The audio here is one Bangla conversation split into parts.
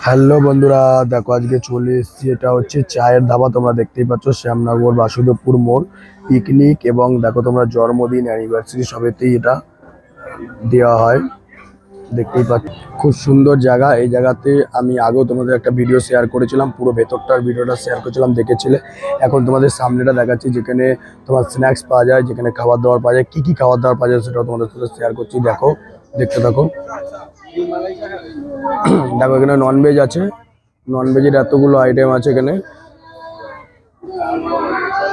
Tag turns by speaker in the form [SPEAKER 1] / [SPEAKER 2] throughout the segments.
[SPEAKER 1] হ্যালো বন্ধুরা, দেখো আজকে চলে এসেছি। এটা হচ্ছে চায়ের ধাবা। তোমরা দেখতেই পাচ্ছ শ্যামনগর বাসুদেবপুর মোড়। পিকনিক এবং দেখো তোমরা জন্মদিন অ্যানিভার্সারি সবেতেই এটা দেওয়া হয়। দেখতেই পাচ্ছ খুব সুন্দর জায়গা। এই জায়গাতে আমি আগেও তোমাদের একটা ভিডিও শেয়ার করেছিলাম, পুরো ভেতরটার ভিডিওটা শেয়ার করেছিলাম, দেখেছিলে। এখন তোমাদের সামনেটা দেখাচ্ছি, যেখানে তোমার স্ন্যাক্স পাওয়া যায়, যেখানে খাবার দাবার পাওয়া যায়। কি কি খাবার দাবার পাওয়া যায় সেটাও তোমাদের সাথে শেয়ার করছি। দেখো, দেখতে থাকো। দেখো এখানে ননভেজ আছে, ননভেজের এতগুলো আইটেম আছে এখানে,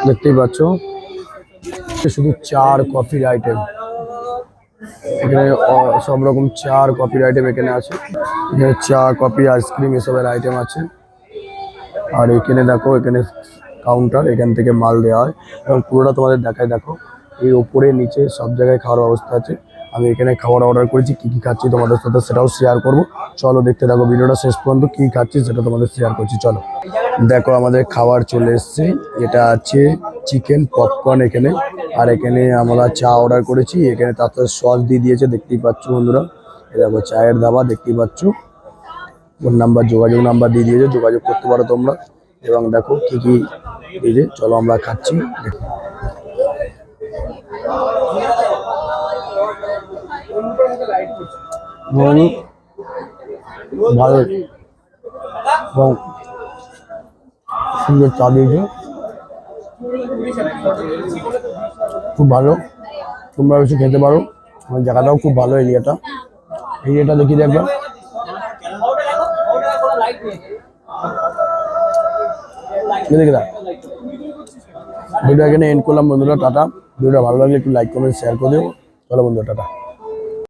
[SPEAKER 1] দেখতেই পাচ্ছ। শুধু চা আর কফির আইটেম এখানে, সব রকম চা আর কফির আইটেম এখানে আছে। এখানে চা, কফি, আইসক্রিম এসবের আইটেম আছে। আর এখানে দেখো, এখানে কাউন্টার, এখান থেকে মাল দেওয়া হয় এবং পুরোটা তোমাদের দেখায়। দেখো এই ওপরে নিচে সব জায়গায় খাওয়ার ব্যবস্থা আছে। আমি এখানে খাবার অর্ডার করেছি, কি কি খাচ্ছি তোমাদের সাথে সেটাও শেয়ার করব। চলো দেখতে থাকো ভিডিওটা শেষ পর্যন্ত। কি খাচ্ছি সেটা তোমাদের শেয়ার করছি, চলো। দেখো আমাদের খাবার চলে এসছে। এটা আছে চিকেন পপকর্ন এখানে। আর এখানে আমরা চা অর্ডার করেছি, এখানে তাতে সস দিয়ে দিয়েছে, দেখতেই পাচ্ছ বন্ধুরা। এ দেখো চায়ের ধাবা, দেখতেই পাচ্ছ। ফোন নাম্বার, যোগাযোগ নাম্বার দিয়ে দিয়েছে, যোগাযোগ করতে পারো তোমরা। এবং দেখো কি কি দিয়েছে, চলো আমরা খাচ্ছি। ভালো এবং সুন্দর চা দিয়েছে, খুব ভালো। তোমরা বেশি খেতে পারো। আমার জায়গাটাও খুব ভালো, এরিয়াটা। এরিয়াটা দেখিয়ে দেখবে। ভিডিও এখানে এন্ড করলাম বন্ধুরা, টাটা। ভিডিওটা ভালো লাগলে একটু লাইক কমেন্ট শেয়ার করে দেবো। চলো বন্ধুরা, টাটা।